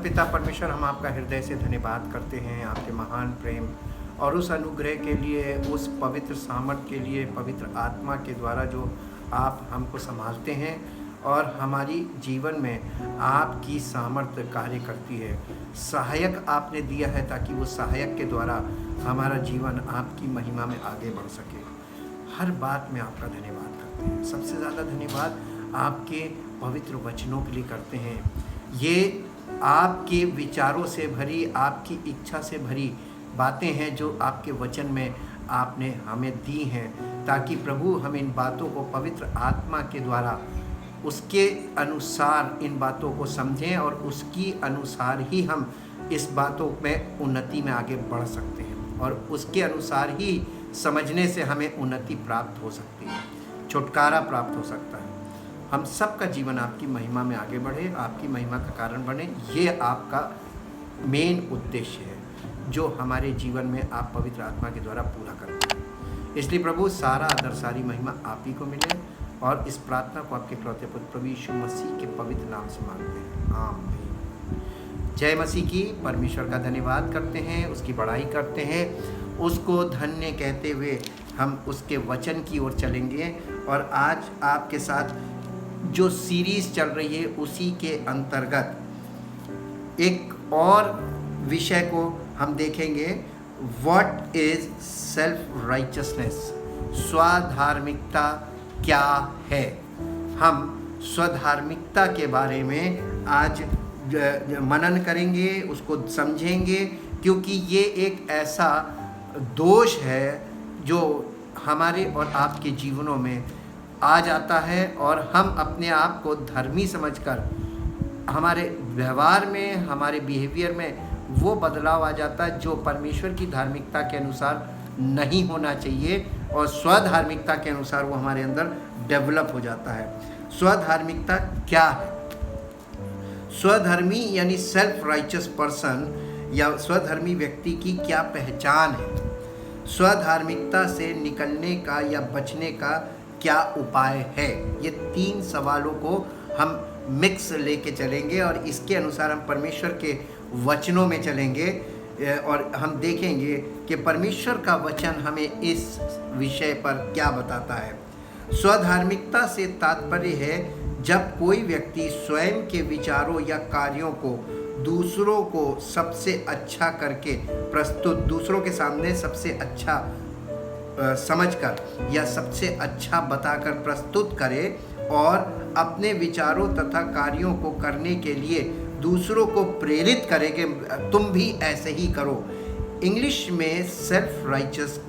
पिता परमेश्वर, हम आपका हृदय से धन्यवाद करते हैं आपके महान प्रेम और उस अनुग्रह के लिए, उस पवित्र सामर्थ के लिए, पवित्र आत्मा के द्वारा जो आप हमको संभालते हैं और हमारी जीवन में आपकी सामर्थ्य कार्य करती है। सहायक आपने दिया है ताकि वो सहायक के द्वारा हमारा जीवन आपकी महिमा में आगे बढ़ सके। हर बात में आपका धन्यवाद करते हैं। सबसे ज़्यादा धन्यवाद आपके पवित्र वचनों के लिए करते हैं। ये आपके विचारों से भरी, आपकी इच्छा से भरी बातें हैं जो आपके वचन में आपने हमें दी हैं, ताकि प्रभु हम इन बातों को पवित्र आत्मा के द्वारा उसके अनुसार इन बातों को समझें और उसकी अनुसार ही हम इस बातों में उन्नति में आगे बढ़ सकते हैं और उसके अनुसार ही समझने से हमें उन्नति प्राप्त हो सकती है, छुटकारा प्राप्त हो सकता है। हम सबका जीवन आपकी महिमा में आगे बढ़े, आपकी महिमा का कारण बने, ये आपका मेन उद्देश्य है जो हमारे जीवन में आप पवित्र आत्मा के द्वारा पूरा करते हैं। इसलिए प्रभु सारा आदर, सारी महिमा आप ही को मिले और इस प्रार्थना को आपके इकलौते पुत्र प्रभु यीशु मसीह के पवित्र नाम से मांगते हैं, आमीन। जय मसीह की। परमेश्वर का धन्यवाद करते हैं, उसकी बड़ाई करते हैं, उसको धन्य कहते हुए हम उसके वचन की ओर चलेंगे। और आज आपके साथ जो सीरीज़ चल रही है उसी के अंतर्गत एक और विषय को हम देखेंगे। व्हाट इज़ सेल्फ राइचसनेस, स्वधार्मिकता क्या है। हम स्वधार्मिकता के बारे में आज मनन करेंगे, उसको समझेंगे, क्योंकि ये एक ऐसा दोष है जो हमारे और आपके जीवनों में आ जाता है और हम अपने आप को धर्मी समझकर हमारे व्यवहार में, हमारे बिहेवियर में वो बदलाव आ जाता है जो परमेश्वर की धार्मिकता के अनुसार नहीं होना चाहिए और स्वधार्मिकता के अनुसार वो हमारे अंदर डेवलप हो जाता है। स्वधार्मिकता क्या है? स्वधर्मी यानी सेल्फ राइचस पर्सन या स्वधर्मी व्यक्ति की क्या पहचान है? स्वधार्मिकता से निकलने का या बचने का क्या उपाय है? ये 3 सवालों को हम मिक्स लेके चलेंगे और इसके अनुसार हम परमेश्वर के वचनों में चलेंगे और हम देखेंगे कि परमेश्वर का वचन हमें इस विषय पर क्या बताता है। स्वधार्मिकता से तात्पर्य है जब कोई व्यक्ति स्वयं के विचारों या कार्यों को दूसरों को सबसे अच्छा करके प्रस्तुत, दूसरों के सामने सबसे अच्छा समझकर या सबसे अच्छा बताकर प्रस्तुत करे और अपने विचारों तथा कार्यों को करने के लिए दूसरों को प्रेरित करे कि तुम भी ऐसे ही करो। इंग्लिश में सेल्फ राइचस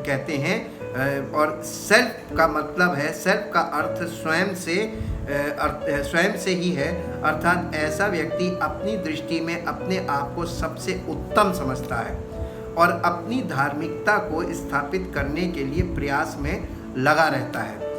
कहते हैं और सेल्फ का मतलब है, सेल्फ का अर्थ स्वयं से ही है, अर्थात ऐसा व्यक्ति अपनी दृष्टि में अपने आप को सबसे उत्तम समझता है और अपनी धार्मिकता को स्थापित करने के लिए प्रयास में लगा रहता है।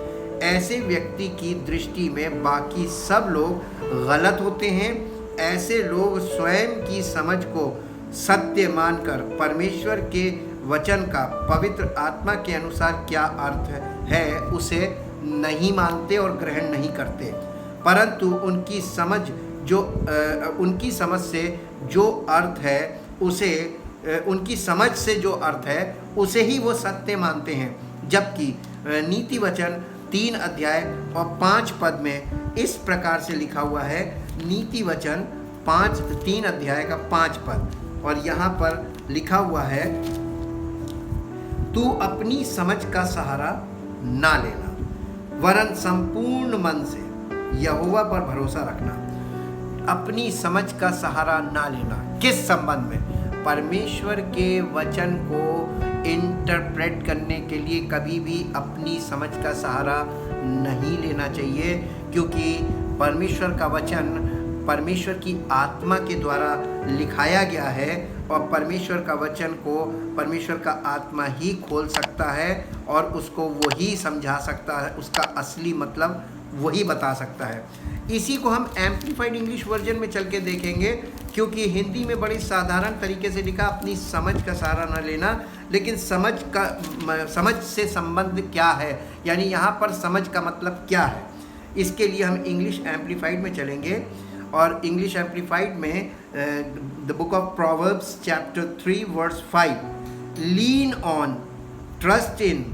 ऐसे व्यक्ति की दृष्टि में बाकी सब लोग गलत होते हैं। ऐसे लोग स्वयं की समझ को सत्य मानकर परमेश्वर के वचन का पवित्र आत्मा के अनुसार क्या अर्थ है उसे नहीं मानते और ग्रहण नहीं करते, परंतु उनकी समझ से जो अर्थ है उसे उनकी समझ से जो अर्थ है उसे ही वो सत्य मानते हैं। जबकि नीति वचन 3 अध्याय और 5 पद में इस प्रकार से लिखा हुआ है। नीति वचन 3 अध्याय का 5 पद, और यहाँ पर लिखा हुआ है, तू अपनी समझ का सहारा ना लेना, वरन संपूर्ण मन से यहोवा पर भरोसा रखना। अपनी समझ का सहारा ना लेना किस संबंध में? परमेश्वर के वचन को इंटरप्रेट करने के लिए कभी भी अपनी समझ का सहारा नहीं लेना चाहिए, क्योंकि परमेश्वर का वचन परमेश्वर की आत्मा के द्वारा लिखाया गया है और परमेश्वर का वचन को परमेश्वर का आत्मा ही खोल सकता है और उसको वही समझा सकता है, उसका असली मतलब वही बता सकता है। इसी को हम एम्प्लीफाइड इंग्लिश वर्जन में चल के देखेंगे, क्योंकि हिंदी में बड़ी साधारण तरीके से लिखा, अपनी समझ का सहारा न लेना, लेकिन समझ से संबंध क्या है, यानी यहाँ पर समझ का मतलब क्या है, इसके लिए हम इंग्लिश एम्प्लीफाइड में चलेंगे और इंग्लिश एम्प्लीफाइड में the book of proverbs chapter 3 verse 5, lean on, trust in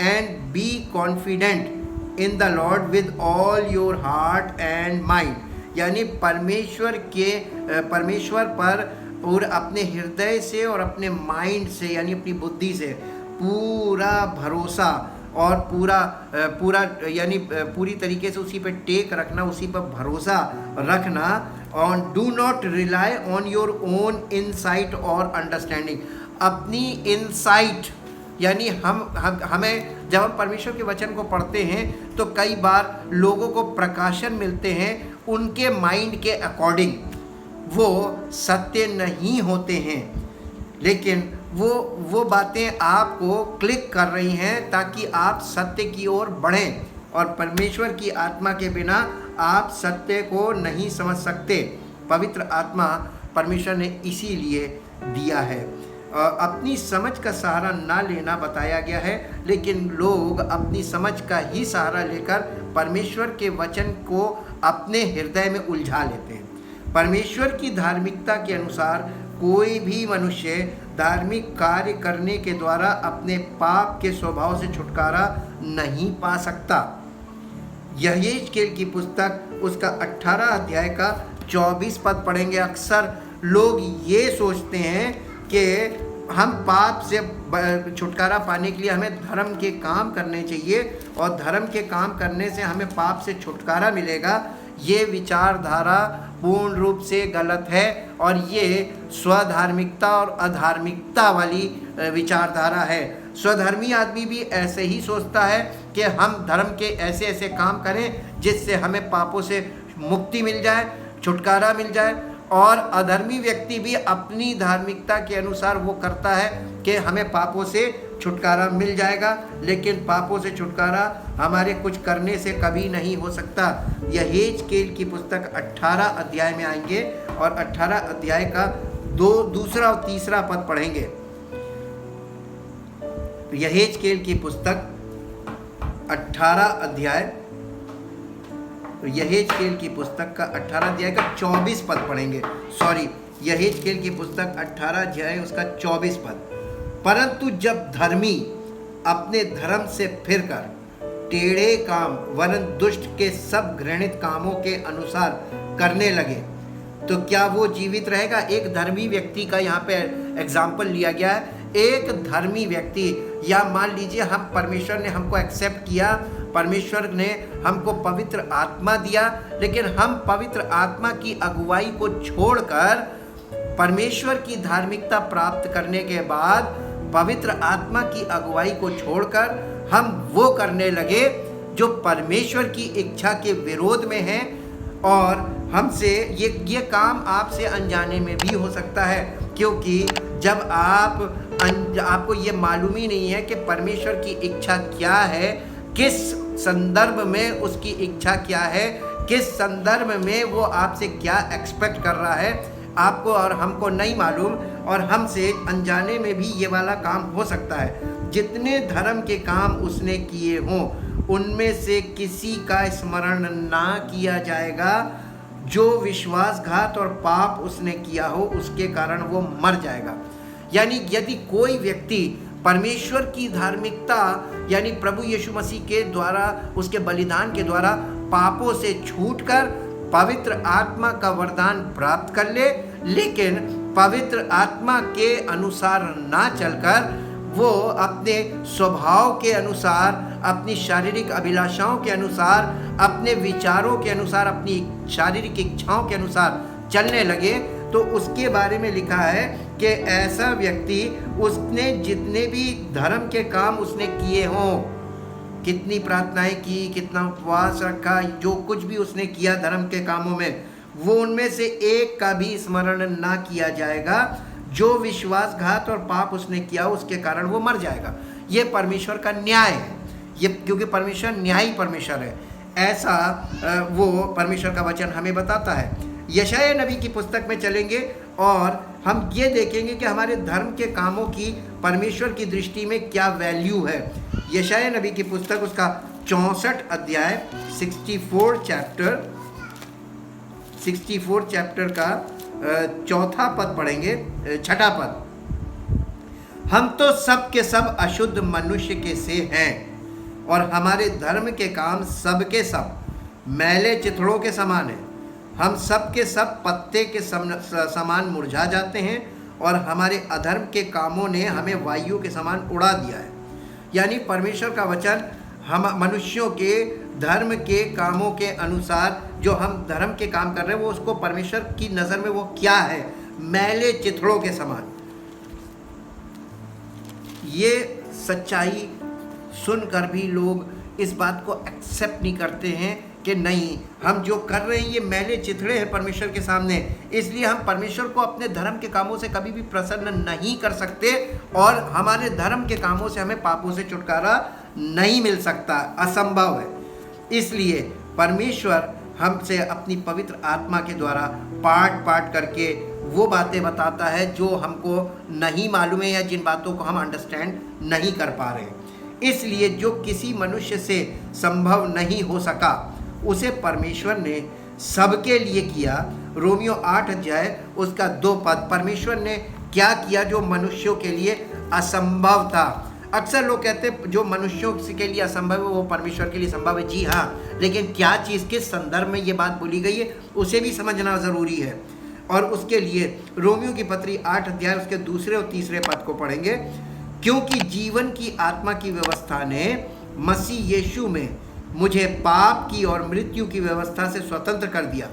and be confident in the lord with all your heart and mind. यानी परमेश्वर पर और अपने हृदय से और अपने माइंड से यानी अपनी बुद्धि से पूरा भरोसा और पूरी तरीके से उसी पर टेक रखना, उसी पर भरोसा रखना। On do not rely on your own insight और अंडरस्टैंडिंग। अपनी इनसाइट यानी हमें जब हम परमेश्वर के वचन को पढ़ते हैं तो कई बार लोगों को प्रकाशन मिलते हैं उनके माइंड के अकॉर्डिंग, वो सत्य नहीं होते हैं, लेकिन वो बातें आपको क्लिक कर रही हैं ताकि आप सत्य की ओर बढ़ें। और परमेश्वर की आत्मा के बिना आप सत्य को नहीं समझ सकते। पवित्र आत्मा परमेश्वर ने इसीलिए दिया है। अपनी समझ का सहारा ना लेना बताया गया है, लेकिन लोग अपनी समझ का ही सहारा लेकर परमेश्वर के वचन को अपने हृदय में उलझा लेते हैं। परमेश्वर की धार्मिकता के अनुसार कोई भी मनुष्य धार्मिक कार्य करने के द्वारा अपने पाप के स्वभाव से छुटकारा नहीं पा सकता। यहेजकेल की पुस्तक उसका 18 अध्याय का 24 पद पढ़ेंगे। अक्सर लोग ये सोचते हैं कि हम पाप से छुटकारा पाने के लिए हमें धर्म के काम करने चाहिए और धर्म के काम करने से हमें पाप से छुटकारा मिलेगा। ये विचारधारा पूर्ण रूप से गलत है और ये स्वधार्मिकता और अधार्मिकता वाली विचारधारा है। स्वधर्मी आदमी भी ऐसे ही सोचता है कि हम धर्म के ऐसे ऐसे काम करें जिससे हमें पापों से मुक्ति मिल जाए, छुटकारा मिल जाए। और अधर्मी व्यक्ति भी अपनी धार्मिकता के अनुसार वो करता है कि हमें पापों से छुटकारा मिल जाएगा, लेकिन पापों से छुटकारा हमारे कुछ करने से कभी नहीं हो सकता। यहेजकेल की पुस्तक 18 अध्याय में आएंगे और 18 अध्याय का दूसरा और तीसरा पद पढ़ेंगे। यहेजकेल की पुस्तक 18 अध्याय, यहेजकेल की पुस्तक का 18 अध्याय का 24 पद पढ़ेंगे। यहेजकेल की पुस्तक 18 अध्याय उसका 24 पद। परंतु जब धर्मी अपने धर्म से फिरकर टेढ़े काम वरन दुष्ट के सब घृणित कामों के अनुसार करने लगे तो क्या वो जीवित रहेगा? एक धर्मी व्यक्ति का यहाँ पे एग्जाम्पल लिया गया है। एक धर्मी व्यक्ति, या मान लीजिए हम परमेश्वर ने हमको एक्सेप्ट किया, परमेश्वर ने हमको पवित्र आत्मा दिया, लेकिन हम पवित्र आत्मा की अगुवाई को छोड़कर परमेश्वर की धार्मिकता प्राप्त करने के बाद पवित्र आत्मा की अगुवाई को छोड़कर हम वो करने लगे जो परमेश्वर की इच्छा के विरोध में है। और हमसे ये काम आपसे अनजाने में भी हो सकता है, क्योंकि जब आपको ये मालूम ही नहीं है कि परमेश्वर की इच्छा क्या है, किस संदर्भ में उसकी इच्छा क्या है, किस संदर्भ में वो आपसे क्या एक्सपेक्ट कर रहा है, आपको और हमको नहीं मालूम, और हमसे अनजाने में भी ये वाला काम हो सकता है। जितने धर्म के काम उसने किए हों उनमें से किसी का स्मरण ना किया जाएगा। जो विश्वासघात और पाप उसने किया हो उसके कारण वो मर जाएगा। यानी यदि कोई व्यक्ति परमेश्वर की धार्मिकता यानी प्रभु यीशु मसीह के द्वारा, उसके बलिदान के द्वारा पापों से छूटकर पवित्र आत्मा का वरदान प्राप्त कर ले, लेकिन पवित्र आत्मा के अनुसार ना चलकर वो अपने स्वभाव के अनुसार, अपनी शारीरिक अभिलाषाओं के अनुसार, अपने विचारों के अनुसार, अपनी शारीरिक इच्छाओं के अनुसार चलने लगे, तो उसके बारे में लिखा है कि ऐसा व्यक्ति, उसने जितने भी धर्म के काम उसने किए हों, कितनी प्रार्थनाएं की, कितना उपवास रखा, जो कुछ भी उसने किया धर्म के कामों में, वो उनमें से एक का भी स्मरण ना किया जाएगा। जो विश्वासघात और पाप उसने किया उसके कारण वो मर जाएगा। ये परमेश्वर का न्याय है, ये क्योंकि परमेश्वर न्यायी परमेश्वर है, ऐसा वो परमेश्वर का वचन हमें बताता है। यशायाह नबी की पुस्तक में चलेंगे और हम ये देखेंगे कि हमारे धर्म के कामों की परमेश्वर की दृष्टि में क्या वैल्यू है। यशायाह नबी की पुस्तक उसका 64 अध्याय 64 चैप्टर 64 चैप्टर का चौथा पद पढ़ेंगे, छठा पद। हम तो सब के सब अशुद्ध मनुष्य के से हैं और हमारे धर्म के काम सब के सब मैले चिथड़ों के समान हैं। हम सब के सब पत्ते के समान मुरझा जाते हैं और हमारे अधर्म के कामों ने हमें वायु के समान उड़ा दिया है। यानी परमेश्वर का वचन हम मनुष्यों के धर्म के कामों के अनुसार जो हम धर्म के काम कर रहे हैं वो उसको परमेश्वर की नज़र में वो क्या है, मैले चिथड़ों के समान। ये सच्चाई सुनकर भी लोग इस बात को एक्सेप्ट नहीं करते हैं कि नहीं, हम जो कर रहे हैं ये मैले चिथड़े हैं परमेश्वर के सामने, इसलिए हम परमेश्वर को अपने धर्म के कामों से कभी भी प्रसन्न नहीं कर सकते और हमारे धर्म के कामों से हमें पापों से छुटकारा नहीं मिल सकता, असंभव है। इसलिए परमेश्वर हमसे अपनी पवित्र आत्मा के द्वारा पाठ पाठ करके वो बातें बताता है जो हमको नहीं मालूम है या जिन बातों को हम अंडरस्टैंड नहीं कर पा रहे। इसलिए जो किसी मनुष्य से संभव नहीं हो सका उसे परमेश्वर ने सबके लिए किया। रोमियो 8 अध्याय उसका 2 पद, परमेश्वर ने क्या किया जो मनुष्यों के लिए असंभव था। अक्सर लोग कहते हैं जो मनुष्यों के लिए असंभव है वो परमेश्वर के लिए संभव है। जी हाँ, लेकिन क्या चीज़ किस संदर्भ में ये बात बोली गई है उसे भी समझना ज़रूरी है। और उसके लिए रोमियो की पत्री 8 अध्याय उसके 2 और 3 पद को पढ़ेंगे। क्योंकि जीवन की आत्मा की व्यवस्था ने मसीह यीशु में मुझे पाप की और मृत्यु की व्यवस्था से स्वतंत्र कर दिया।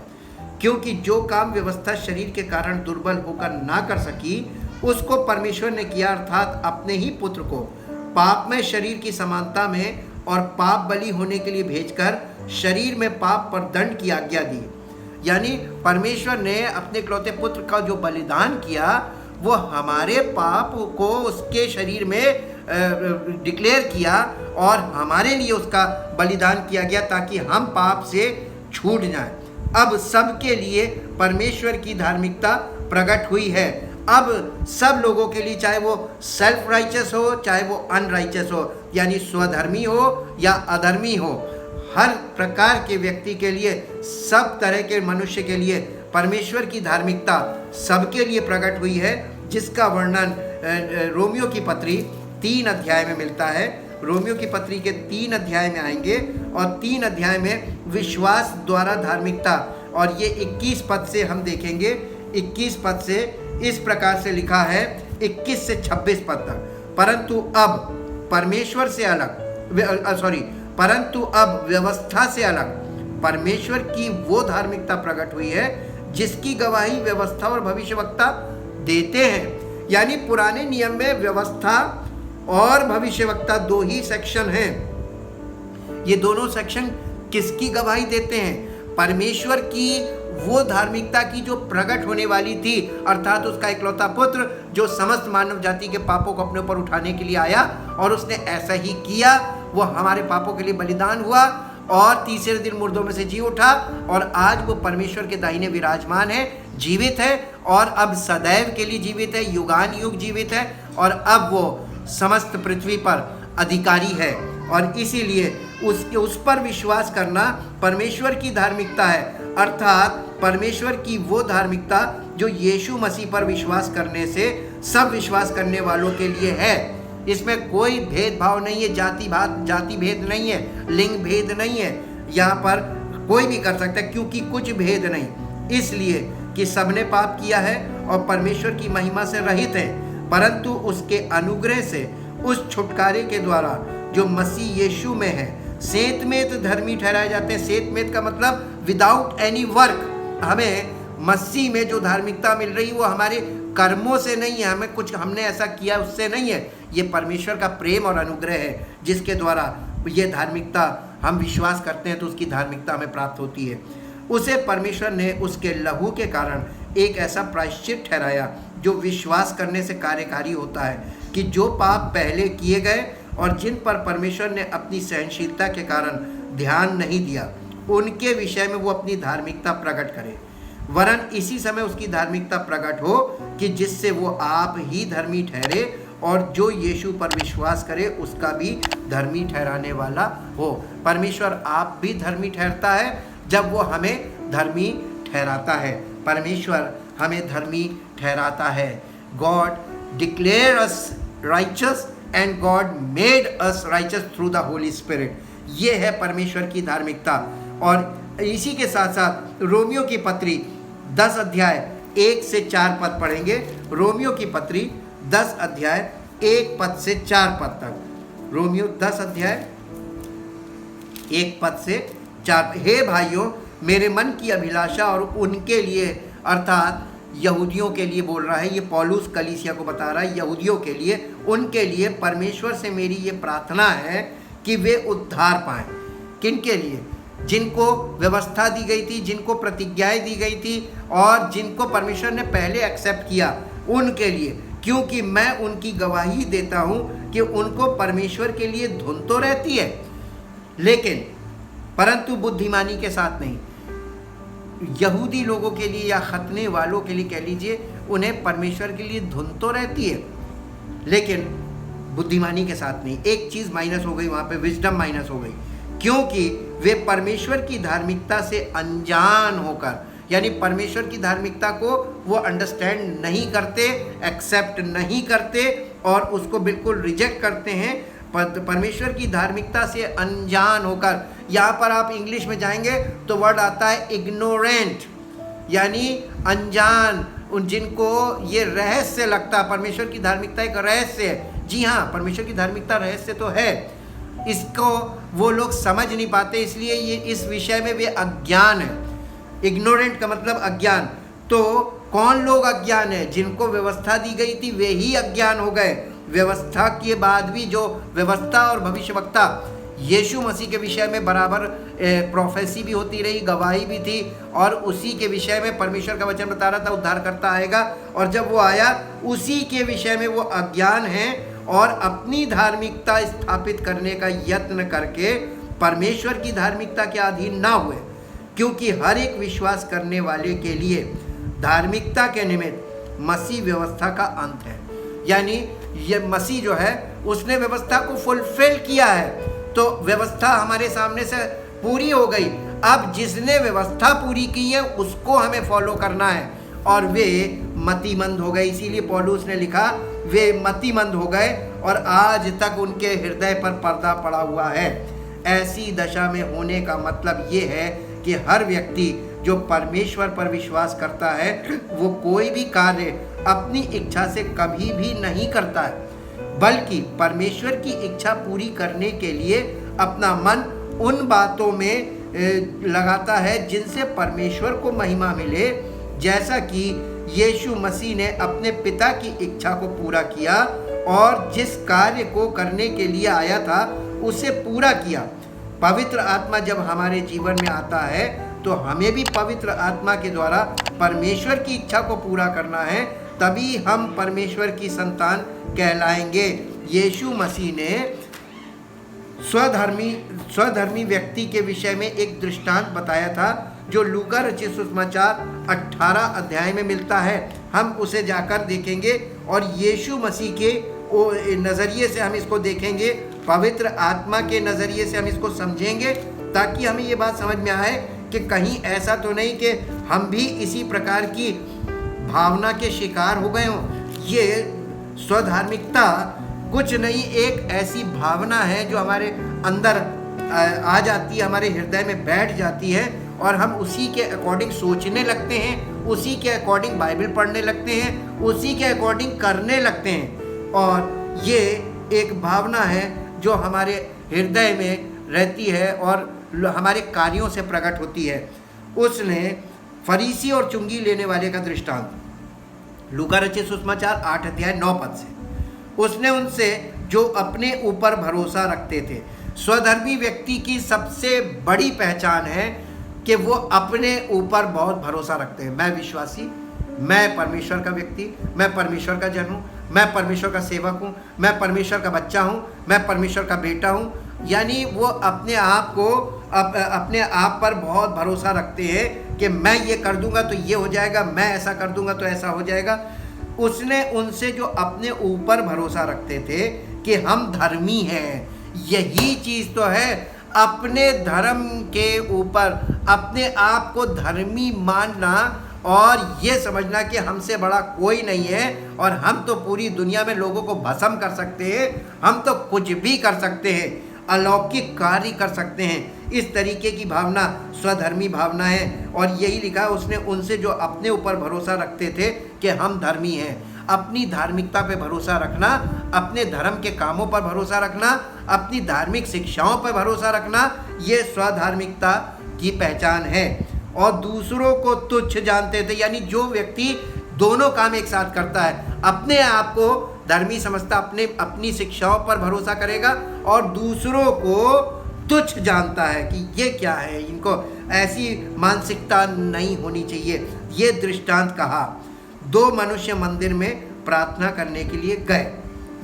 क्योंकि जो काम व्यवस्था शरीर के कारण दुर्बल होकर ना कर सकी उसको परमेश्वर ने किया, अर्थात अपने ही पुत्र को पाप में शरीर की समानता में और पाप बलि होने के लिए भेजकर शरीर में पाप पर दंड की आज्ञा दी। यानी परमेश्वर ने अपने इकलौते पुत्र का जो बलिदान किया वो हमारे पाप को उसके शरीर में डिक्लेयर किया और हमारे लिए उसका बलिदान किया गया ताकि हम पाप से छूट जाएं। अब सबके लिए परमेश्वर की धार्मिकता प्रकट हुई है। अब सब लोगों के लिए, चाहे वो सेल्फ राइचस हो चाहे वो अनराइचस हो, यानी स्वधर्मी हो या अधर्मी हो, हर प्रकार के व्यक्ति के लिए, सब तरह के मनुष्य के लिए परमेश्वर की धार्मिकता सबके लिए प्रकट हुई है, जिसका वर्णन रोमियो की पत्री 3 अध्याय में मिलता है। रोमियो की पत्री के 3 अध्याय में आएंगे और 3 अध्याय में विश्वास द्वारा धार्मिकता, और ये 21 पद से हम देखेंगे। 21 पद से इस प्रकार से लिखा है, 21 से 26 पद तक, परंतु अब व्यवस्था से अलग परमेश्वर की वो धार्मिकता प्रकट हुई है जिसकी गवाही व्यवस्था और भविष्यवक्ता देते हैं। यानी पुराने नियम में व्यवस्था और भविष्यवक्ता 2 ही सेक्शन हैं। ये दोनों सेक्शन किसकी गवाही देते हैं? परमेश्वर की वो धार्मिकता की जो प्रकट होने वाली थी, अर्थात उसका इकलौता पुत्र जो समस्त मानव जाति के पापों को अपने ऊपर उठाने के लिए आया और उसने ऐसा ही किया। वो हमारे पापों के लिए बलिदान हुआ और तीसरे दिन मुर्दों में से जी उठा और आज वो परमेश्वर के दाहिने विराजमान है, जीवित है और अब सदैव के लिए जीवित है, युगान युग जीवित है और अब वो समस्त पृथ्वी पर अधिकारी है। और इसीलिए उस पर विश्वास करना परमेश्वर की धार्मिकता है, अर्थात परमेश्वर की वो धार्मिकता जो यीशु मसीह पर विश्वास करने से सब विश्वास करने वालों के लिए है। इसमें कोई भेदभाव नहीं है, जाति भेद नहीं है, लिंग भेद नहीं है। यहाँ पर कोई भी कर सकता है क्योंकि कुछ भेद नहीं, इसलिए कि सबने पाप किया है और परमेश्वर की महिमा से रहित है, परंतु उसके अनुग्रह से उस छुटकारे के द्वारा जो मसीह यीशु में है सेंतमेत धर्मी ठहराए जाते हैं। सेंतमेत का मतलब विदाउट एनी वर्क। हमें मसीह में जो धार्मिकता मिल रही वो हमारे कर्मों से नहीं है, हमें कुछ हमने ऐसा किया उससे नहीं है, ये परमेश्वर का प्रेम और अनुग्रह है जिसके द्वारा ये धार्मिकता हम विश्वास करते हैं तो उसकी धार्मिकता हमें प्राप्त होती है। उसे परमेश्वर ने उसके लहू के कारण एक ऐसा प्रायश्चित ठहराया जो विश्वास करने से कार्यकारी होता है कि जो पाप पहले किए गए और जिन पर परमेश्वर ने अपनी सहनशीलता के कारण ध्यान नहीं दिया उनके विषय में वो अपनी धार्मिकता प्रकट करे, वरन इसी समय उसकी धार्मिकता प्रकट हो कि जिससे वो आप ही धर्मी ठहरे और जो यीशु पर विश्वास करे उसका भी धर्मी ठहराने वाला हो। परमेश्वर आप भी धर्मी ठहरता है जब वो हमें धर्मी ठहराता है। परमेश्वर हमें धर्मी ठहराता है। God declare us righteous and God made us righteous through the Holi spirit. ये है परमेश्वर की धार्मिकता। और इसी के साथ साथ रोमियो की पत्री 10 अध्याय 1 से 4 पद पढ़ेंगे। रोमियो की पत्री 10 अध्याय 1 पद से 4 पद तक। रोमियो 10 अध्याय 1 पद से 4। हे भाइयों, मेरे मन की अभिलाषा और उनके लिए, अर्थात यहूदियों के लिए बोल रहा है, ये पौलुस कलीसिया को बता रहा है, यहूदियों के लिए, उनके लिए परमेश्वर से मेरी ये प्रार्थना है कि वे उद्धार पाएं। किनके लिए? जिनको व्यवस्था दी गई थी, जिनको प्रतिज्ञाएं दी गई थी और जिनको परमेश्वर ने पहले एक्सेप्ट किया, उनके लिए। क्योंकि मैं उनकी गवाही देता हूँ कि उनको परमेश्वर के लिए धुन तो रहती है, लेकिन परंतु बुद्धिमानी के साथ नहीं। यहूदी लोगों के लिए या खतने वालों के लिए कह लीजिए, उन्हें परमेश्वर के लिए धुन तो रहती है, लेकिन बुद्धिमानी के साथ नहीं। एक चीज़ माइनस हो गई वहाँ पे, विजडम माइनस हो गई, क्योंकि वे परमेश्वर की धार्मिकता से अनजान होकर, यानी परमेश्वर की धार्मिकता को वो अंडरस्टैंड नहीं करते, एक्सेप्ट नहीं करते और उसको बिल्कुल रिजेक्ट करते हैं। परमेश्वर की धार्मिकता से अनजान होकर, यहाँ पर आप इंग्लिश में जाएंगे तो वर्ड आता है इग्नोरेंट, यानी अनजान, उन जिनको ये रहस्य लगता। परमेश्वर की धार्मिकता एक रहस्य है। जी हाँ, परमेश्वर की धार्मिकता रहस्य तो है, इसको वो लोग समझ नहीं पाते, इसलिए ये इस विषय में वे अज्ञान है। इग्नोरेंट का मतलब अज्ञान। तो कौन लोग अज्ञान है? जिनको व्यवस्था दी गई थी वे ही अज्ञान हो गए। व्यवस्था के बाद भी जो व्यवस्था और भविष्यवक्ता यीशु मसीह के विषय में बराबर प्रोफेसी भी होती रही, गवाही भी थी, और उसी के विषय में परमेश्वर का वचन बता रहा था उद्धारकर्ता आएगा, और जब वो आया उसी के विषय में वो अज्ञान है और अपनी धार्मिकता स्थापित करने का यत्न करके परमेश्वर की धार्मिकता के अधीन ना हुए। क्योंकि हर एक विश्वास करने वाले के लिए धार्मिकता के निमित्त मसीह व्यवस्था का अंत है। यानी ये मसीह जो है उसने व्यवस्था को फुलफिल किया है, तो व्यवस्था हमारे सामने से पूरी हो गई। अब जिसने व्यवस्था पूरी की है उसको हमें फॉलो करना है, और वे मतिमंद हो गए। इसीलिए पौलुस ने लिखा वे मतिमंद हो गए और आज तक उनके हृदय पर पर्दा पड़ा हुआ है। ऐसी दशा में होने का मतलब ये है कि हर व्यक्ति जो परमेश्वर पर विश्वास करता है वो कोई भी कार्य अपनी इच्छा से कभी भी नहीं करता है, बल्कि परमेश्वर की इच्छा पूरी करने के लिए अपना मन उन बातों में लगाता है जिनसे परमेश्वर को महिमा मिले। जैसा कि यीशु मसीह ने अपने पिता की इच्छा को पूरा किया और जिस कार्य को करने के लिए आया था उसे पूरा किया। पवित्र आत्मा जब हमारे जीवन में आता है तो हमें भी पवित्र आत्मा के द्वारा परमेश्वर की इच्छा को पूरा करना है, तभी हम परमेश्वर की संतान कहलाएंगे। यीशु मसीह ने स्वधर्मी व्यक्ति के विषय में एक दृष्टांत बताया था जो लूका रचित सुसमाचार 18 अध्याय में मिलता है। हम उसे जाकर देखेंगे और यीशु मसीह के नज़रिए से हम इसको देखेंगे, पवित्र आत्मा के नज़रिए से हम इसको समझेंगे, ताकि हमें ये बात समझ में आए कि कहीं ऐसा तो नहीं कि हम भी इसी प्रकार की भावना के शिकार हो गए हों। ये स्वधार्मिकता कुछ नहीं, एक ऐसी भावना है जो हमारे अंदर आ जाती है, हमारे हृदय में बैठ जाती है और हम उसी के अकॉर्डिंग सोचने लगते हैं, उसी के अकॉर्डिंग बाइबल पढ़ने लगते हैं, उसी के अकॉर्डिंग करने लगते हैं। और ये एक भावना है जो हमारे हृदय में रहती है और हमारे कार्यों से प्रकट होती है। उसने फरीसी और चुंगी लेने वाले का दृष्टांत, लूका रचित सुसमाचार 8 अध्याय 9 पद से, उसने उनसे जो अपने ऊपर भरोसा रखते थे। स्वधर्मी व्यक्ति की सबसे बड़ी पहचान है कि वो अपने ऊपर बहुत भरोसा रखते हैं। मैं विश्वासी, मैं परमेश्वर का व्यक्ति, मैं परमेश्वर का जन हूँ, मैं परमेश्वर का सेवक हूँ, मैं परमेश्वर का बच्चा हूँ, मैं परमेश्वर का बेटा हूँ। यानी वो अपने आप को अपने आप पर बहुत भरोसा रखते हैं कि मैं ये कर दूंगा तो ये हो जाएगा, मैं ऐसा कर दूंगा तो ऐसा हो जाएगा। उसने उनसे जो अपने ऊपर भरोसा रखते थे कि हम धर्मी हैं, यही चीज़ तो है अपने धर्म के ऊपर अपने आप को धर्मी मानना और ये समझना कि हमसे बड़ा कोई नहीं है और हम तो पूरी दुनिया में लोगों को भस्म कर सकते हैं, हम तो कुछ भी कर सकते हैं, अलौकिक कार्य कर सकते हैं, इस तरीके की भावना स्वधर्मी भावना है। और यही लिखा उसने उनसे जो अपने ऊपर भरोसा रखते थे कि हम धर्मी हैं। अपनी धार्मिकता पे भरोसा रखना, अपने धर्म के कामों पर भरोसा रखना, अपनी धार्मिक शिक्षाओं पर भरोसा रखना, ये स्वधार्मिकता की पहचान है। और दूसरों को तुच्छ जानते थे, यानी जो व्यक्ति दोनों काम एक साथ करता है, अपने आप को धर्मी समझता, अपनी शिक्षाओं पर भरोसा करेगा और दूसरों को तुच्छ जानता है कि ये क्या है, इनको ऐसी मानसिकता नहीं होनी चाहिए। ये दृष्टांत कहा। 2 मनुष्य मंदिर में प्रार्थना करने के लिए गए।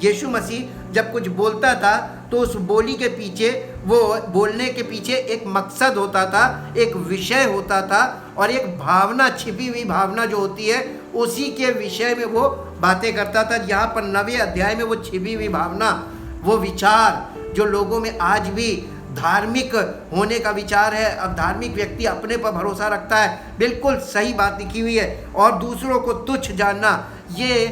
यीशु मसीह जब कुछ बोलता था तो उस बोली के पीछे, वो बोलने के पीछे एक मकसद होता था, एक विषय होता था और एक भावना, छिपी हुई भावना जो होती है, उसी के विषय में वो बातें करता था। यहाँ पर 9वें अध्याय में वो छिपी हुई भावना, वो विचार जो लोगों में आज भी धार्मिक होने का विचार है, अब धार्मिक व्यक्ति अपने पर भरोसा रखता है, बिल्कुल सही बात लिखी हुई है। और दूसरों को तुच्छ जानना, ये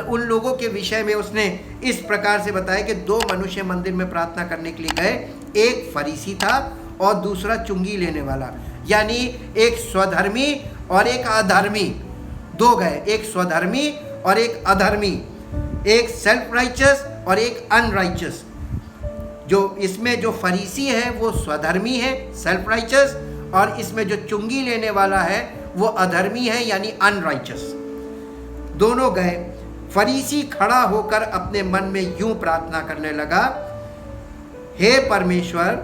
उन लोगों के विषय में उसने इस प्रकार से बताया कि 2 मनुष्य मंदिर में प्रार्थना करने के लिए गए। एक फरीसी था और दूसरा चुंगी लेने वाला, यानी एक स्वधर्मी और एक अधर्मी। 2 गए, एक स्वधर्मी और एक अधर्मी, एक सेल्फ राइचस और एक अनराइचस। जो इसमें जो फरीसी है वो स्वधर्मी है, सेल्फ राइचस, और इसमें जो चुंगी लेने वाला है वो अधर्मी है, यानी अनराइचस। दोनों गए। फरीसी खड़ा होकर अपने मन में यूं प्रार्थना करने लगा, हे परमेश्वर,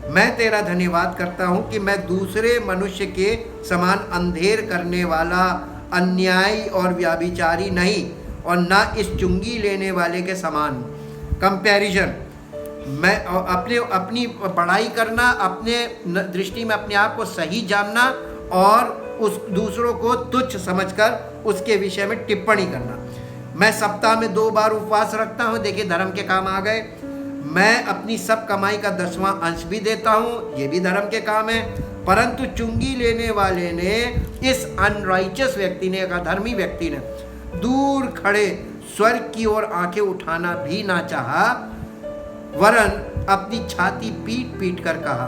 मैं तेरा धन्यवाद करता हूं कि मैं दूसरे मनुष्य के समान अंधेर करने वाला, अन्यायी और व्याभिचारी नहीं और ना इस चुंगी लेने वाले के समान। कंपैरिजन, मैं अपनी बड़ाई करना, अपने दृष्टि में अपने आप को सही जानना और उस दूसरों को तुच्छ समझकर उसके विषय में टिप्पणी करना। मैं सप्ताह में 2 बार उपवास रखता हूँ, देखिए धर्म के काम आ गए। मैं अपनी सब कमाई का 10वां अंश भी देता हूँ, ये भी धर्म के काम है। परंतु चुंगी लेने वाले ने, इस अनराइचस व्यक्ति ने, एक अधर्मी व्यक्ति ने, दूर खड़े स्वर्ग की ओर आंखें उठाना भी ना चाहा, वरन अपनी छाती पीट पीट कर कहा,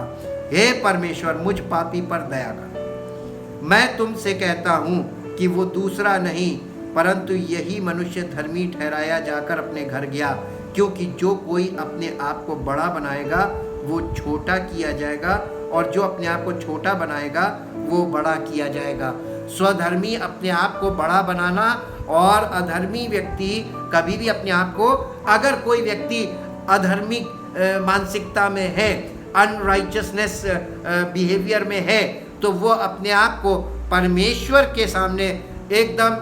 हे परमेश्वर, मुझ पापी पर दया कर। मैं तुमसे कहता हूँ कि वो दूसरा नहीं परंतु यही मनुष्य धर्मी ठहराया जाकर अपने घर गया, क्योंकि जो कोई अपने आप को बड़ा बनाएगा वो छोटा किया जाएगा और जो अपने आप को छोटा बनाएगा वो बड़ा किया जाएगा। स्वधर्मी अपने आप को बड़ा बनाना और अधर्मी व्यक्ति कभी भी अपने आप को, अगर कोई व्यक्ति अधर्मिक मानसिकता में है, अनराइचसनेस बिहेवियर में है, तो वो अपने आप को परमेश्वर के सामने एकदम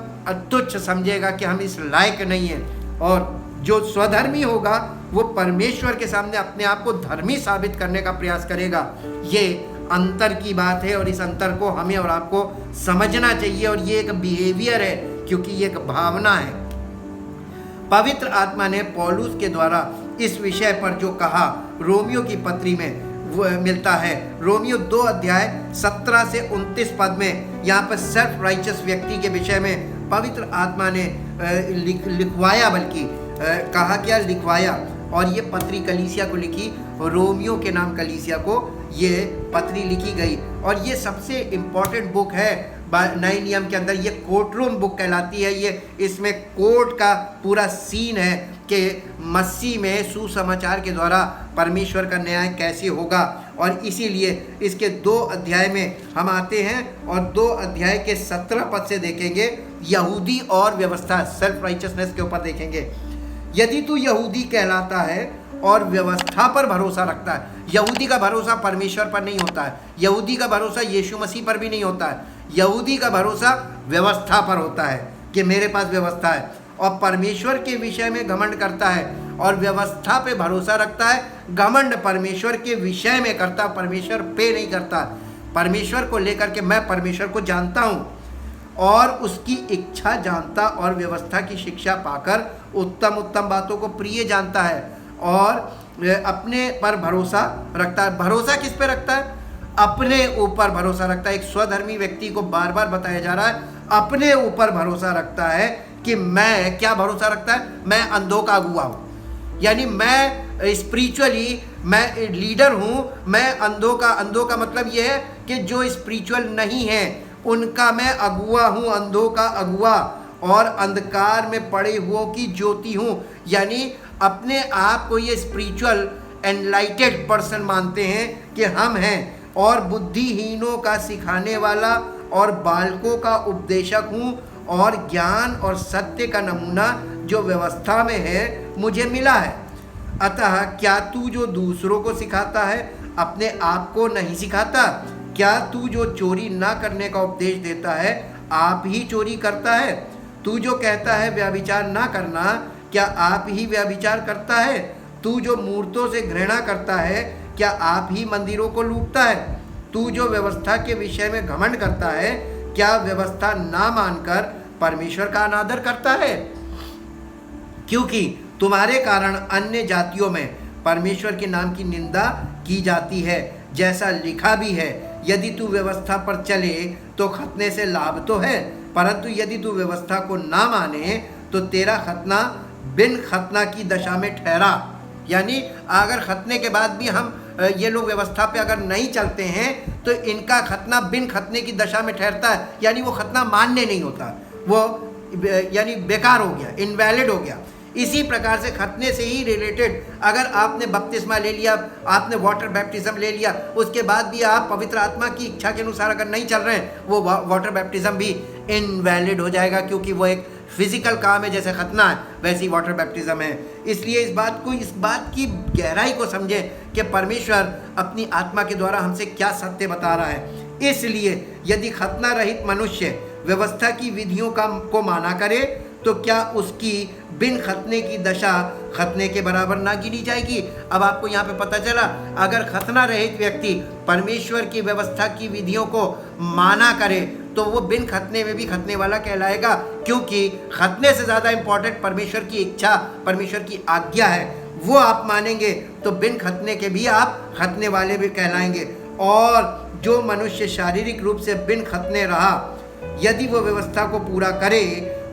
तुच्छ समझेगा कि हम इस लायक नहीं हैं। और जो स्वधर्मी होगा वो परमेश्वर के सामने अपने आप को धर्मी साबित करने का प्रयास करेगा। ये अंतर की बात है और इस अंतर को हमें और आपको समझना चाहिए। और ये एक बिहेवियर है, क्योंकि ये एक भावना है। पवित्र आत्मा ने पौलुस के द्वारा इस विषय पर जो कहा रोमियो की पत्री में वो मिलता है। रोमियो 2 अध्याय 17 से 29 पद में यहाँ पर सेल्फ राइचस व्यक्ति के विषय में पवित्र आत्मा ने लिखवाया, बल्कि कहा क्या, लिखवाया। और ये पत्री कलीसिया को लिखी, रोमियो के नाम कलीसिया को ये पत्री लिखी गई। और ये सबसे इम्पोर्टेंट बुक है नए नियम के अंदर। ये कोर्ट रूम बुक कहलाती है। ये इसमें कोर्ट का पूरा सीन है कि मसीह में सुसमाचार के द्वारा परमेश्वर का न्याय कैसे होगा। और इसीलिए इसके 2 अध्याय में हम आते हैं और 2 अध्याय के 17 पद से देखेंगे यहूदी और व्यवस्था, सेल्फ राइचसनेस के ऊपर देखेंगे। यदि तू यहूदी कहलाता है और व्यवस्था पर भरोसा रखता है, यहूदी का भरोसा परमेश्वर पर नहीं होता है, यहूदी का भरोसा यीशु मसीह पर भी नहीं होता है, यहूदी का भरोसा व्यवस्था पर होता है कि मेरे पास व्यवस्था है, और परमेश्वर के विषय में घमंड करता है और व्यवस्था पे भरोसा रखता है। घमंड परमेश्वर के विषय में करता, परमेश्वर पे नहीं करता। परमेश्वर को लेकर के मैं परमेश्वर को जानता हूँ और उसकी इच्छा जानता और व्यवस्था की शिक्षा पाकर उत्तम उत्तम बातों को प्रिय जानता है। और अपने पर भरोसा रखता है। भरोसा किस पे रखता है? अपने ऊपर भरोसा रखता है। एक स्वधर्मी व्यक्ति को बार बार बताया जा रहा है अपने ऊपर भरोसा रखता है कि मैं क्या भरोसा रखता है? मैं अंधों का अगुआ हूँ, यानी मैं स्पिरिचुअली मैं लीडर हूँ। मैं अंधों का मतलब यह है कि जो स्पिरिचुअल नहीं है उनका मैं अगुआ हूँ, अंधों का अगुआ, और अंधकार में पड़े हुओं की ज्योति हूँ। यानी अपने आप को ये स्पिरिचुअल एनलाइटेड पर्सन मानते हैं कि हम हैं, और बुद्धिहीनों का सिखाने वाला और बालकों का उपदेशक हूँ, और ज्ञान और सत्य का नमूना जो व्यवस्था में है मुझे मिला है। अतः क्या तू जो दूसरों को सिखाता है अपने आप को नहीं सिखाता? क्या तू जो चोरी ना करने का उपदेश देता है आप ही चोरी करता है? तू जो कहता है व्यभिचार ना करना, क्या आप ही व्यभिचार करता है? तू जो मूर्तों से घृणा करता है, क्या आप ही मंदिरों को लूटता है? तू जो व्यवस्था के विषय में घमंड करता है, क्या व्यवस्था ना मानकर परमेश्वर का अनादर करता है? क्योंकि तुम्हारे कारण अन्य जातियों में परमेश्वर के नाम की निंदा की जाती है, जैसा लिखा भी है, यदि तू व्यवस्था पर चले तो खतने से लाभ तो है, परंतु यदि तू व्यवस्था को ना माने तो तेरा खतना बिन खतना की दशा में ठहरा। यानी अगर खतने के बाद भी हम ये लोग व्यवस्था पे अगर नहीं चलते हैं तो इनका खतना बिन खतने की दशा में ठहरता है, यानी वो खतना मान्य नहीं होता, वो यानी बेकार हो गया, इनवैलिड हो गया। इसी प्रकार से खतने से ही रिलेटेड अगर आपने बपतिस्मा ले लिया, आपने वाटर बैप्टिज्म ले लिया, उसके बाद भी आप पवित्र आत्मा की इच्छा के अनुसार अगर नहीं चल रहे हैं, वो वाटर बैप्टिज्म भी इनवैलिड हो जाएगा, क्योंकि वो एक फिजिकल काम है। जैसे खतना है वैसी वाटर बैप्टिज्म है। इसलिए इस बात की गहराई को समझें कि परमेश्वर अपनी आत्मा के द्वारा हमसे क्या सत्य बता रहा है। इसलिए यदि खतना रहित मनुष्य व्यवस्था की विधियों को माना करे तो क्या उसकी बिन खतने की दशा खतने के बराबर ना गिनी जाएगी? अब आपको यहाँ पे पता चला, अगर खतना रहित व्यक्ति परमेश्वर की व्यवस्था की विधियों को माना करे तो वो बिन खतने में भी खतने वाला कहलाएगा, क्योंकि खतने से ज़्यादा इम्पॉर्टेंट परमेश्वर की इच्छा, परमेश्वर की आज्ञा है। वो आप मानेंगे तो बिन खतने के भी आप खतने वाले भी कहलाएंगे। और जो मनुष्य शारीरिक रूप से बिन खतने रहा, यदि वो व्यवस्था को पूरा करे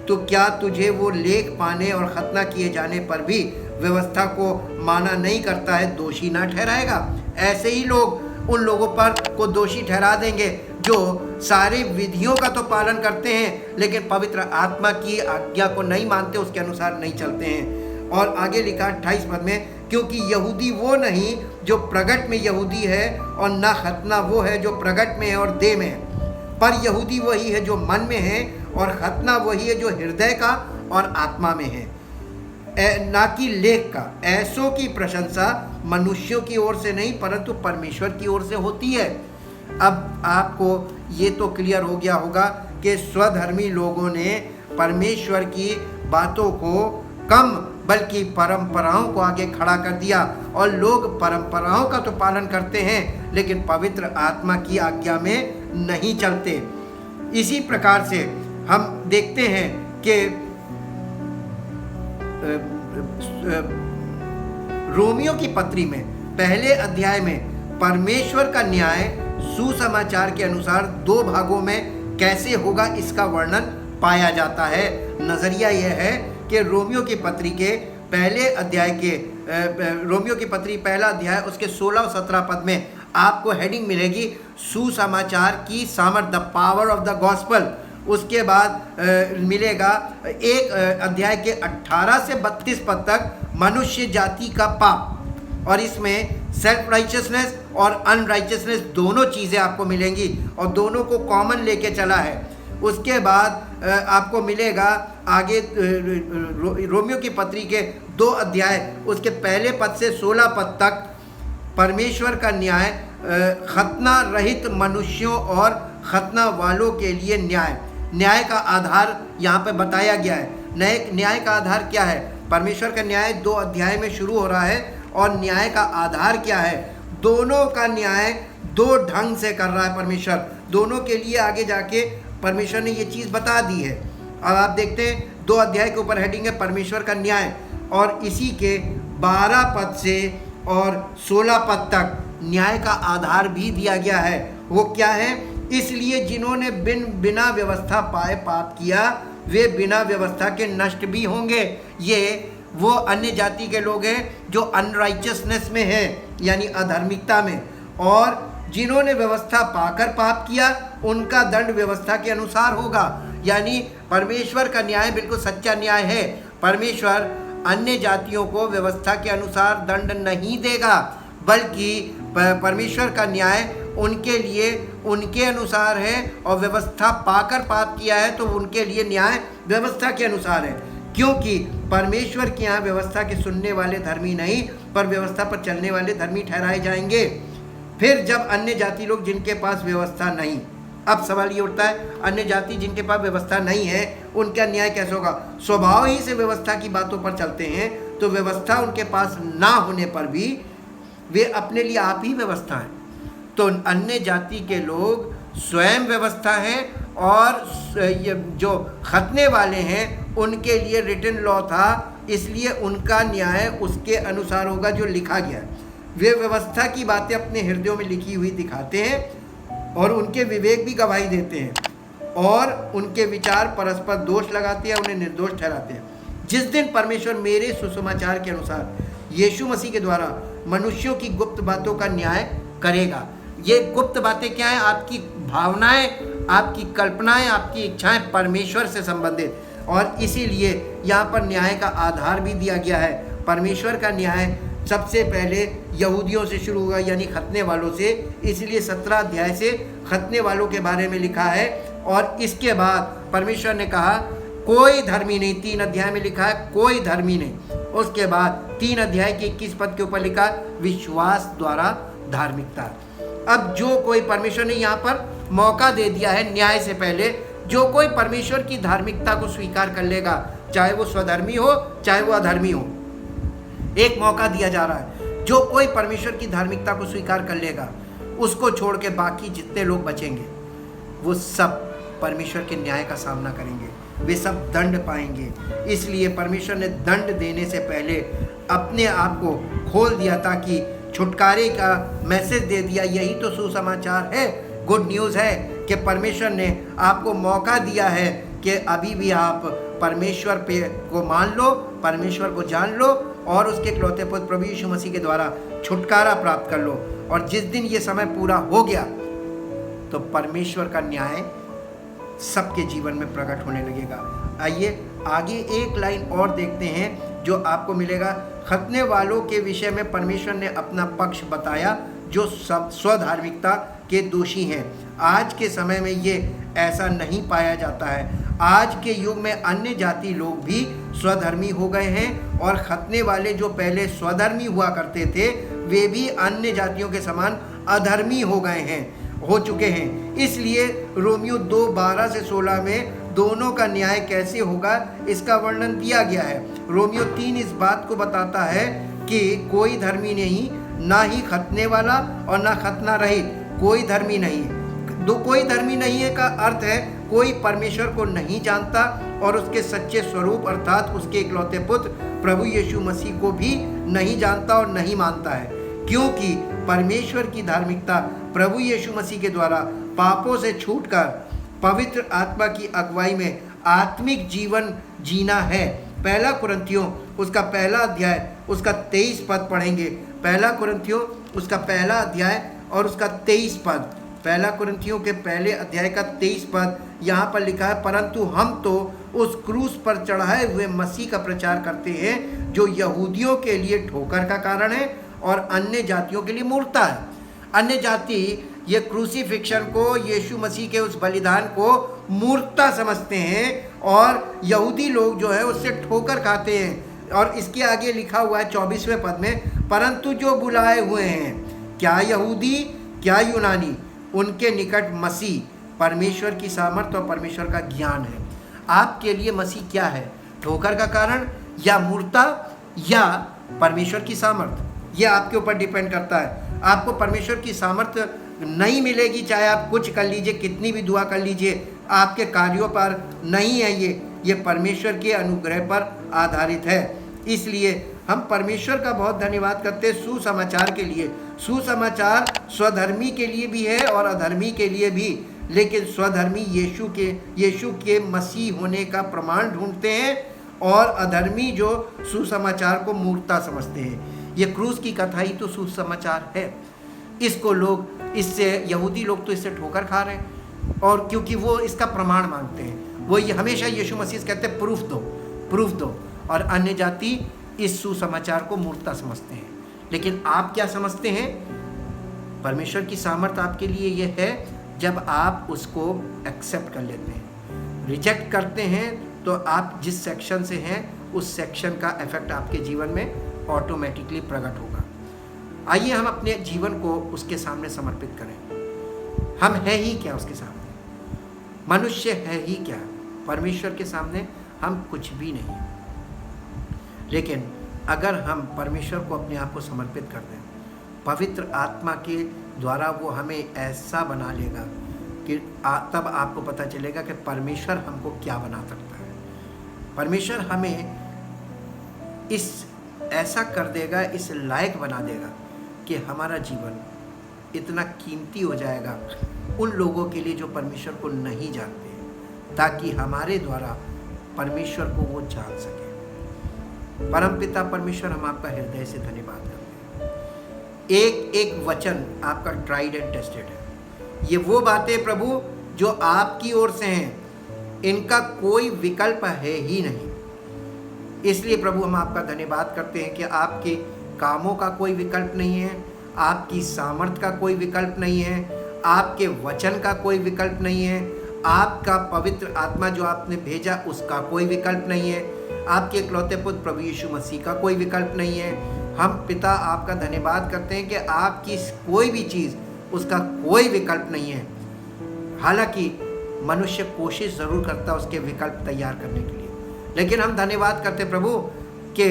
तो क्या तुझे वो लेख पाने और खतना किए जाने पर भी व्यवस्था को माना नहीं करता है दोषी ना ठहराएगा? ऐसे ही लोग उन लोगों पर को दोषी ठहरा देंगे जो सारी विधियों का तो पालन करते हैं लेकिन पवित्र आत्मा की आज्ञा को नहीं मानते, उसके अनुसार नहीं चलते हैं। और आगे लिखा 28 पद में, क्योंकि यहूदी वो नहीं जो प्रगट में यहूदी है, और ना खतना वो है जो प्रगट में है और देह में है, पर यहूदी वही है जो मन में है, और खतना वही है जो हृदय का और आत्मा में है, ना कि लेख का। ऐसों की प्रशंसा मनुष्यों की ओर से नहीं परंतु परमेश्वर की ओर से होती है। अब आपको ये तो क्लियर हो गया होगा कि स्वधर्मी लोगों ने परमेश्वर की बातों को कम बल्कि परंपराओं को आगे खड़ा कर दिया, और लोग परंपराओं का तो पालन करते हैं लेकिन पवित्र आत्मा की आज्ञा में नहीं चलते। इसी प्रकार से हम देखते हैं कि रोमियो की पत्री में पहले अध्याय में परमेश्वर का न्याय सुसमाचार के अनुसार 2 भागों में कैसे होगा इसका वर्णन पाया जाता है। नज़रिया यह है कि रोमियो की पत्री के पहले अध्याय के रोमियो की पत्री पहला अध्याय उसके 16 और 17 पद में आपको हेडिंग मिलेगी सुसमाचार की सामर्थ, the power of the gospel. उसके बाद मिलेगा एक अध्याय के 18 से 32 पद तक मनुष्य जाति का पाप, और इसमें सेल्फ राइचियसनेस और अनराइचियसनेस दोनों चीज़ें आपको मिलेंगी और दोनों को कॉमन लेके चला है। उसके बाद आपको मिलेगा आगे रोमियो की पत्री के 2 अध्याय उसके पहले पद से 16 पद तक परमेश्वर का न्याय, खतना रहित मनुष्यों और खतना वालों के लिए न्याय का आधार यहाँ पे बताया गया है। न्याय का आधार क्या है? परमेश्वर का न्याय 2 अध्याय में शुरू हो रहा है, और न्याय का आधार क्या है? दोनों का न्याय 2 ढंग से कर रहा है परमेश्वर। दोनों के लिए आगे जाके परमेश्वर ने ये चीज़ बता दी है। अब आप देखते हैं 2 अध्याय के ऊपर हेडिंग है परमेश्वर का न्याय, और इसी के 12 पद से और 16 पद तक न्याय का आधार भी दिया गया है। वो क्या है? इसलिए जिन्होंने बिना व्यवस्था पाए पाप किया वे बिना व्यवस्था के नष्ट भी होंगे। ये वो अन्य जाति के लोग हैं जो अनराइचियसनेस में है, यानी अधर्मिकता में, और जिन्होंने व्यवस्था पाकर पाप किया उनका दंड व्यवस्था के अनुसार होगा। यानी परमेश्वर का न्याय बिल्कुल सच्चा न्याय है। परमेश्वर अन्य जातियों को व्यवस्था के अनुसार दंड नहीं देगा, बल्कि परमेश्वर का न्याय उनके लिए उनके अनुसार है, और व्यवस्था पाकर पाप किया है तो उनके लिए न्याय व्यवस्था के अनुसार है। क्योंकि परमेश्वर के यहाँ व्यवस्था के सुनने वाले धर्मी नहीं, पर व्यवस्था पर चलने वाले धर्मी ठहराए जाएंगे। फिर जब अन्य जाति लोग जिनके पास व्यवस्था नहीं, अब सवाल ये उठता है, अन्य जाति जिनके पास व्यवस्था नहीं है उनका न्याय कैसे होगा? स्वभाव ही से व्यवस्था की बातों पर चलते हैं, तो व्यवस्था उनके पास ना होने पर भी वे अपने लिए आप ही व्यवस्था हैं। तो अन्य जाति के लोग स्वयं व्यवस्था हैं, और जो खतने वाले हैं उनके लिए रिटन लॉ था, इसलिए उनका न्याय उसके अनुसार होगा जो लिखा गया है। वे व्यवस्था की बातें अपने हृदयों में लिखी हुई दिखाते हैं, और उनके विवेक भी गवाही देते हैं, और उनके विचार परस्पर दोष लगाते हैं, उन्हें निर्दोष ठहराते हैं। जिस दिन परमेश्वर मेरे सुसमाचार के अनुसार यीशु मसीह के द्वारा मनुष्यों की गुप्त बातों का न्याय करेगा। ये गुप्त बातें क्या हैं? आपकी भावनाएं, आपकी कल्पनाएं, आपकी इच्छाएं परमेश्वर से संबंधित, और इसीलिए यहाँ पर न्याय का आधार भी दिया गया है। परमेश्वर का न्याय सबसे पहले यहूदियों से शुरू होगा, यानी खतने वालों से, इसलिए 17 अध्याय से खतने वालों के बारे में लिखा है। और इसके बाद परमेश्वर ने कहा कोई धर्मी नहीं, 3 अध्याय में लिखा है कोई धर्मी नहीं। उसके बाद 3 अध्याय के 21 पद के ऊपर लिखा विश्वास द्वारा धार्मिकता। अब जो कोई, परमेश्वर ने यहाँ पर मौका दे दिया है न्याय से पहले, जो कोई परमेश्वर की धार्मिकता को स्वीकार कर लेगा, चाहे वो स्वधर्मी हो चाहे वो अधर्मी हो, एक मौका दिया जा रहा है। जो कोई परमेश्वर की धार्मिकता को स्वीकार कर लेगा, उसको छोड़ के बाकी जितने लोग बचेंगे वो सब परमेश्वर के न्याय का सामना करेंगे, वे सब दंड पाएंगे। इसलिए परमेश्वर ने दंड देने से पहले अपने आप को खोल दिया, ताकि छुटकारे का मैसेज दे दिया। यही तो सुसमाचार है, गुड न्यूज़ है कि परमेश्वर ने आपको मौका दिया है कि अभी भी आप परमेश्वर पे को मान लो, परमेश्वर को जान लो, और उसके इकलौते पुत्र प्रभु यीशु मसीह के द्वारा छुटकारा प्राप्त कर लो। और जिस दिन ये समय पूरा हो गया तो परमेश्वर का न्याय सबके जीवन में प्रकट होने लगेगा। आइए आगे एक लाइन और देखते हैं जो आपको मिलेगा। खतने वालों के विषय में परमेश्वर ने अपना पक्ष बताया जो सब स्वधार्मिकता के दोषी हैं। आज के समय में ये ऐसा नहीं पाया जाता है। आज के युग में अन्य जाति लोग भी स्वधर्मी हो गए हैं, और खतने वाले जो पहले स्वधर्मी हुआ करते थे वे भी अन्य जातियों के समान अधर्मी हो चुके हैं। इसलिए रोमियो 2:12 से 16 में दोनों का न्याय कैसे होगा इसका वर्णन दिया गया है। रोमियो 3 इस बात को बताता है कि कोई धर्मी नहीं, ना ही खतने वाला और ना खतना रहित, कोई धर्मी नहीं है। कोई धर्मी नहीं है का अर्थ है कोई परमेश्वर को नहीं जानता और उसके सच्चे स्वरूप अर्थात उसके इकलौते पुत्र प्रभु यीशु मसीह को भी नहीं जानता और नहीं मानता है, क्योंकि परमेश्वर की धार्मिकता प्रभु यीशु मसीह के द्वारा पापों से छूटकर पवित्र आत्मा की अगुवाई में आत्मिक जीवन जीना है। 1 कुरिन्थियों उसका 1 अध्याय उसका 23 पद पढ़ेंगे। 1 कुरिन्थियों उसका 1 अध्याय और उसका 23 पद। 1 कुरिन्थियों के 1 अध्याय का 23 पद यहाँ पर लिखा है, परंतु हम तो उस क्रूस पर चढ़ाए हुए मसीह का प्रचार करते हैं जो यहूदियों के लिए ठोकर का कारण है और अन्य जातियों के लिए मूर्खता है। अन्य जाति ये क्रूसीफिक्शन को, यीशु मसीह के उस बलिदान को मूर्खता समझते हैं, और यहूदी लोग जो है उससे ठोकर खाते हैं। और इसके आगे लिखा हुआ है 24वें पद में, परंतु जो बुलाए हुए हैं, क्या यहूदी क्या यूनानी, उनके निकट मसीह परमेश्वर की सामर्थ और परमेश्वर का ज्ञान है। आपके लिए मसीह क्या है? ठोकर का कारण या मूर्खता या परमेश्वर की सामर्थ? यह आपके ऊपर डिपेंड करता है। आपको परमेश्वर की सामर्थ नहीं मिलेगी, चाहे आप कुछ कर लीजिए, कितनी भी दुआ कर लीजिए, आपके कार्यों पर नहीं है। ये परमेश्वर के अनुग्रह पर आधारित है। इसलिए हम परमेश्वर का बहुत धन्यवाद करते हैं सुसमाचार के लिए। सुसमाचार स्वधर्मी के लिए भी है और अधर्मी के लिए भी, लेकिन स्वधर्मी यीशु के मसीह होने का प्रमाण ढूंढते हैं और अधर्मी जो सुसमाचार को मूर्खता समझते हैं। ये क्रूस की कथा ही तो सुसमाचार है। इसको लोग, इससे यहूदी लोग तो इससे ठोकर खा रहे हैं, और क्योंकि वो इसका प्रमाण मांगते हैं। वो ये हमेशा यीशु मसीह कहते हैं प्रूफ दो, और अन्य जाति इस सुसमाचार को मूर्खता समझते हैं। लेकिन आप क्या समझते हैं? परमेश्वर की सामर्थ्य आपके लिए ये है जब आप उसको एक्सेप्ट कर लेते हैं। रिजेक्ट करते हैं तो आप जिस सेक्शन से हैं उस सेक्शन का इफेक्ट आपके जीवन में ऑटोमेटिकली प्रकट होगा। आइए हम अपने जीवन को उसके सामने समर्पित करें। हम है ही क्या उसके सामने? मनुष्य है ही क्या? परमेश्वर के सामने हम कुछ भी नहीं। लेकिन अगर हम परमेश्वर को अपने आप को समर्पित कर दें, पवित्र आत्मा के द्वारा वो हमें ऐसा बना लेगा कि तब आपको पता चलेगा कि परमेश्वर हमको क्या बना सकता है। परमेश्वर हमें ऐसा कर देगा, इस लायक बना देगा कि हमारा जीवन इतना कीमती हो जाएगा उन लोगों के लिए जो परमेश्वर को नहीं जानते, ताकि हमारे द्वारा परमेश्वर को वो जान सके। परमपिता परमेश्वर, हम आपका हृदय से धन्यवाद करते हैं। एक एक वचन आपका ट्राइड एंड टेस्टेड है। ये वो बातें प्रभु जो आपकी ओर से हैं, इनका कोई विकल्प है ही नहीं। इसलिए प्रभु हम आपका धन्यवाद करते हैं कि आपके कामों का कोई विकल्प नहीं है, आपकी सामर्थ्य का कोई विकल्प नहीं है, आपके वचन का कोई विकल्प नहीं है, आपका पवित्र आत्मा जो आपने भेजा उसका कोई विकल्प नहीं है, आपके इकलौते पुत्र प्रभु यीशु मसीह का कोई विकल्प नहीं है। हम पिता आपका धन्यवाद करते हैं कि आपकी कोई भी चीज़ उसका कोई विकल्प नहीं है। हालांकि मनुष्य कोशिश ज़रूर करता है उसके विकल्प तैयार करने के लिए, लेकिन हम धन्यवाद करते प्रभु कि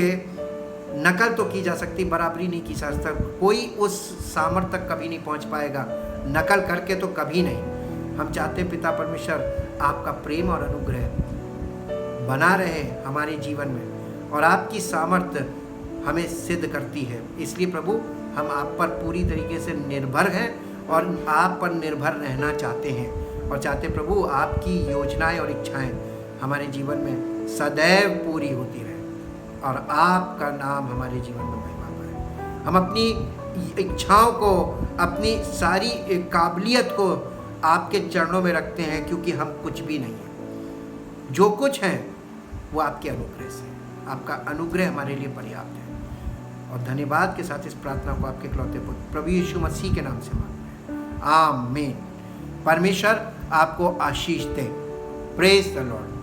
नकल तो की जा सकती, बराबरी नहीं की जा सकती। कोई उस सामर्थ्य तक कभी नहीं पहुंच पाएगा, नकल करके तो कभी नहीं। हम चाहते पिता परमेश्वर आपका प्रेम और अनुग्रह बना रहे हमारे जीवन में, और आपकी सामर्थ्य हमें सिद्ध करती है। इसलिए प्रभु हम आप पर पूरी तरीके से निर्भर हैं और आप पर निर्भर रहना चाहते हैं, और चाहते प्रभु आपकी योजनाएं और इच्छाएं हमारे जीवन में सदैव पूरी होती रहे और आपका नाम हमारे जीवन में महिमा पाए। हम अपनी इच्छाओं को, अपनी सारी काबिलियत को आपके चरणों में रखते हैं, क्योंकि हम कुछ भी नहीं हैं। जो कुछ है वो आपके अनुग्रह से, आपका अनुग्रह हमारे लिए पर्याप्त है। और धन्यवाद के साथ इस प्रार्थना को आपके इकलौते पुत्र प्रभु यीशु मसीह के नाम से मांगते हैं, आमीन। परमेश्वर आपको आशीष दे। Praise the Lord.